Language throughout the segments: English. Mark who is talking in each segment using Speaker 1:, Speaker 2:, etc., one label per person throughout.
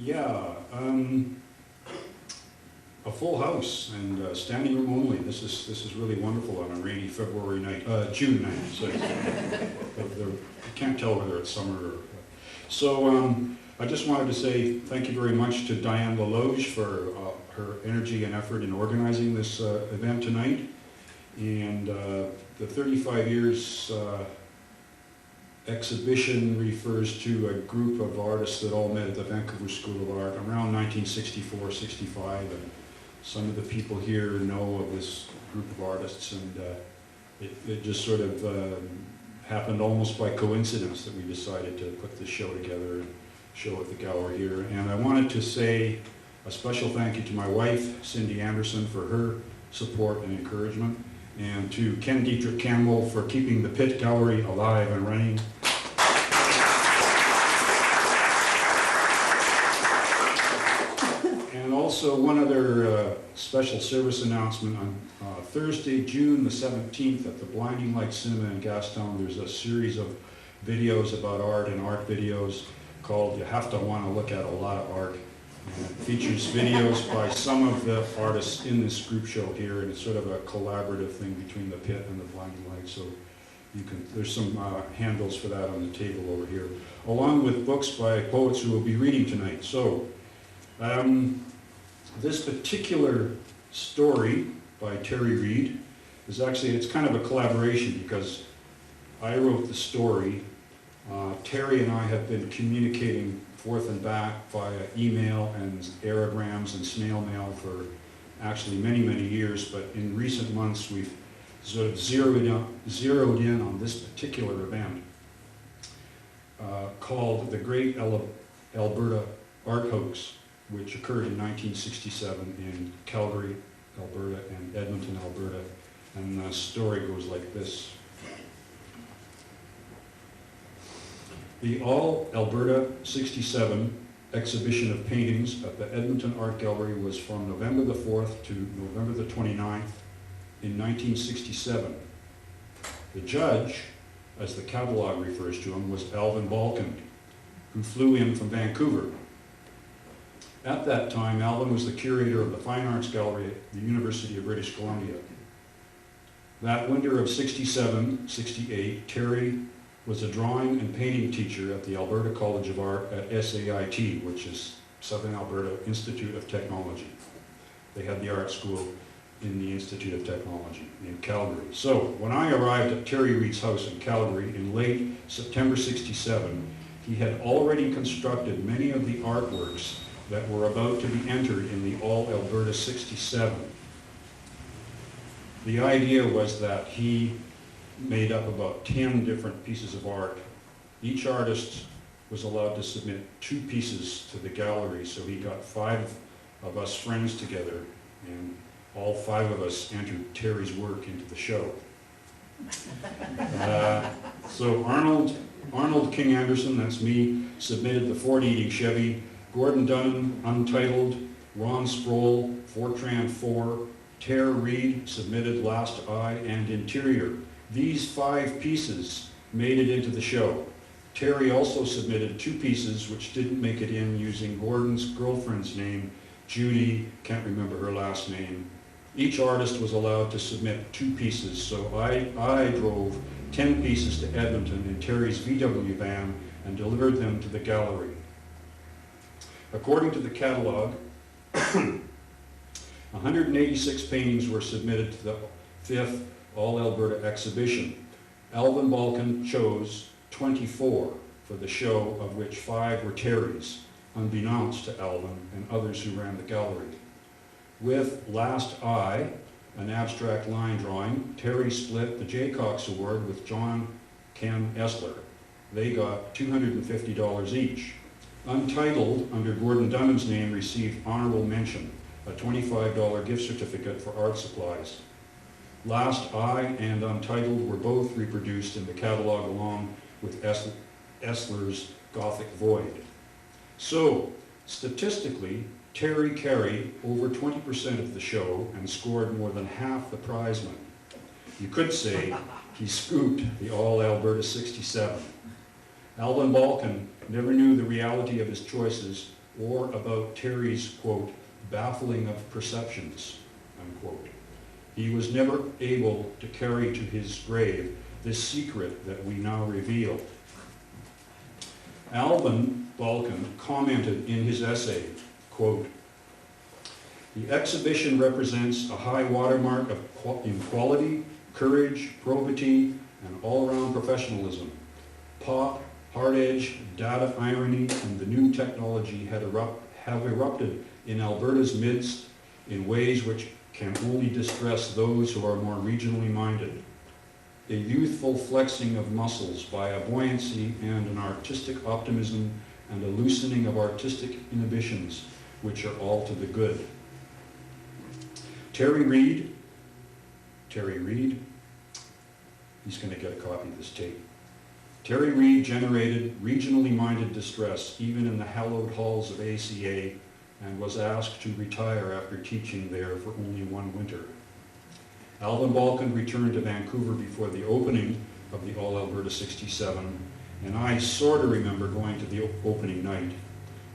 Speaker 1: Yeah, a full house and standing room only. This is really wonderful on a rainy February night, June night. So you can't tell whether it's summer or. So I just wanted to say thank you very much to Diane LaLoge for her energy and effort in organizing this event tonight. And the 35 years exhibition refers to a group of artists that all met at the Vancouver School of Art around 1964-65, and some of the people here know of this group of artists, and it just sort of happened almost by coincidence that we decided to put this show together and show at the gallery here. And I wanted to say a special thank you to my wife, Cindy Anderson, for her support and encouragement, and to Ken Dietrich Campbell for keeping the Pitt Gallery alive and running. And also one other special service announcement. On Thursday, June the 17th at the Blinding Light Cinema in Gastown, there's a series of videos about art and art videos called You Have to Want to Look at a Lot of Art. And it features videos by some of the artists in this group show here, and it's sort of a collaborative thing between the Pit and the Blinding Light. So you can, there's some handles for that on the table over here, along with books by poets who will be reading tonight. So this particular story by Terry Reid is actually, it's kind of a collaboration because I wrote the story. Terry and I have been communicating forth and back via email and aerograms and snail mail for actually many, many years, but in recent months we've sort of zeroed in on this particular event called the Great Alberta Art Hoax, which occurred in 1967 in Calgary, Alberta, and Edmonton, Alberta. And the story goes like this. The All Alberta 67 exhibition of paintings at the Edmonton Art Gallery was from November the 4th to November the 29th in 1967. The judge, as the catalog refers to him, was Alvin Balkind, who flew in from Vancouver. At that time, Alvin was the curator of the Fine Arts Gallery at the University of British Columbia. That winter of 67-68, Terry was a drawing and painting teacher at the Alberta College of Art at SAIT, which is Southern Alberta Institute of Technology. They had the art school in the Institute of Technology in Calgary. So when I arrived at Terry Reid's house in Calgary in late September 67, he had already constructed many of the artworks that were about to be entered in the All Alberta 67. The idea was that he made up about 10 different pieces of art. Each artist was allowed to submit 2 pieces to the gallery, so he got 5 of us friends together, and all 5 of us entered Terry's work into the show. So Arnold King Anderson, that's me, submitted the Ford Eating Chevy. Gordon Dunham, Untitled. Ron Sproul, Fortran 4. Terry Reid submitted Last Eye and Interior. These 5 pieces made it into the show. Terry also submitted 2 pieces which didn't make it in, using Gordon's girlfriend's name, Judy, can't remember her last name. Each artist was allowed to submit 2 pieces, so I drove 10 pieces to Edmonton in Terry's VW van and delivered them to the gallery. According to the catalog, 186 paintings were submitted to the 5th All Alberta exhibition. Alvin Balkind chose 24 for the show, of which 5 were Terry's, unbeknownst to Alvin and others who ran the gallery. With Last Eye, an abstract line drawing, Terry split the Jaycox Award with John Ken Essler. They got $250 each. Untitled, under Gordon Dunham's name, received honorable mention, a $25 gift certificate for art supplies. Last Eye and Untitled were both reproduced in the catalog along with Essler's Gothic Void. So, statistically, Terry carried over 20% of the show and scored more than half the prize money. You could say he scooped the All Alberta 67. Alvin Balkind never knew the reality of his choices or about Terry's, quote, baffling of perceptions, unquote. He was never able to carry to his grave this secret that we now reveal. Alvin Balkind commented in his essay, quote, "The exhibition represents a high watermark in quality, courage, probity, and all-around professionalism. Pop, hard-edge, data irony, and the new technology have erupted in Alberta's midst in ways which can only distress those who are more regionally minded. A youthful flexing of muscles by a buoyancy and an artistic optimism and a loosening of artistic inhibitions, which are all to the good." Terry Reid, he's going to get a copy of this tape. Terry Reid generated regionally minded distress even in the hallowed halls of ACA and was asked to retire after teaching there for only one winter. Alvin Balkind returned to Vancouver before the opening of the All Alberta 67, and I sort of remember going to the opening night.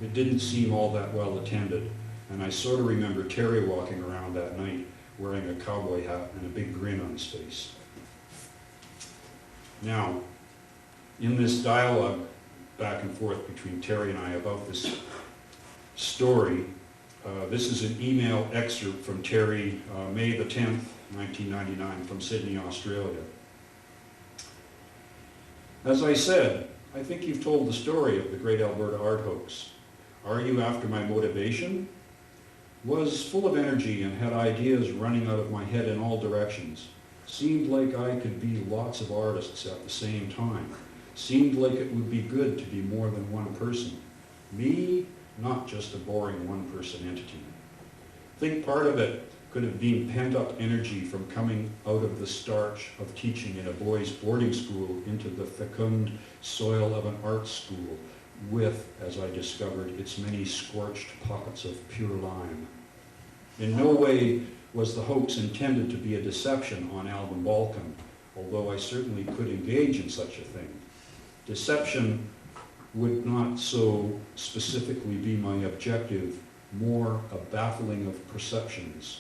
Speaker 1: It didn't seem all that well attended, and I sort of remember Terry walking around that night wearing a cowboy hat and a big grin on his face. Now, in this dialogue back and forth between Terry and I about this story, this is an email excerpt from Terry, May the 10th, 1999, from Sydney, Australia. "As I said, I think you've told the story of the Great Alberta Art Hoax. Are you after my motivation? Was full of energy and had ideas running out of my head in all directions. Seemed like I could be lots of artists at the same time. Seemed like it would be good to be more than one person. Me, not just a boring one-person entity. Think part of it could have been pent-up energy from coming out of the starch of teaching in a boys' boarding school into the fecund soil of an art school with, as I discovered, its many scorched pockets of pure lime. In no way was the hoax intended to be a deception on Alvin Balkind, although I certainly could engage in such a thing. Deception would not so specifically be my objective, more a baffling of perceptions.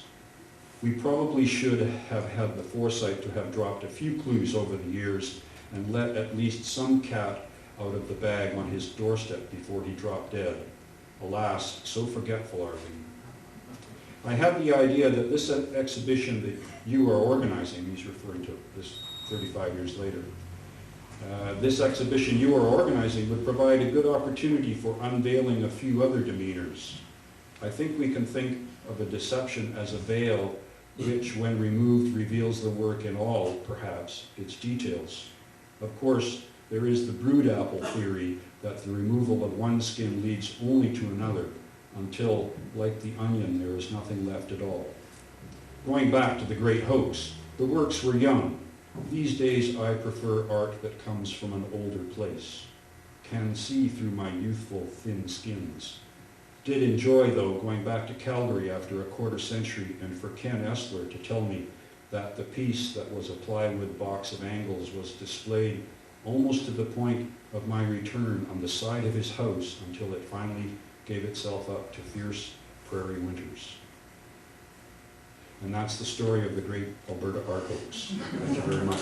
Speaker 1: We probably should have had the foresight to have dropped a few clues over the years and let at least some cat out of the bag on his doorstep before he dropped dead. Alas, so forgetful are we. I had the idea that this exhibition that you are organizing," he's referring to this 35 years later, "this exhibition you are organizing would provide a good opportunity for unveiling a few other demeanors. I think we can think of a deception as a veil which, when removed, reveals the work in all, perhaps, its details. Of course, there is the brood apple theory that the removal of one skin leads only to another, until, like the onion, there is nothing left at all. Going back to the great hoax, the works were young. These days I prefer art that comes from an older place, can see through my youthful thin skins. Did enjoy, though, going back to Calgary after a quarter century and for Ken Esler to tell me that the piece that was a plywood box of angles was displayed almost to the point of my return on the side of his house until it finally gave itself up to fierce prairie winters." And that's the story of the Great Alberta Art Hoax. Thank you very much.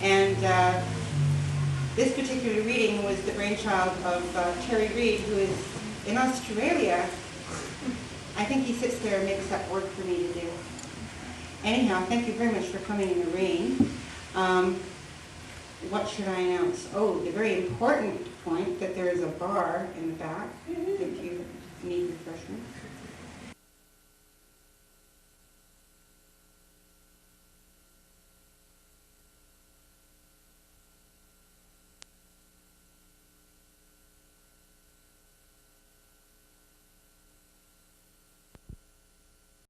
Speaker 2: And this particular reading was the brainchild of Terry Reid, who is in Australia. I think he sits there and makes that work for me to do. Anyhow, thank you very much for coming in the rain. What should I announce? Oh, the very important point that there is a bar in the back if you need refreshment.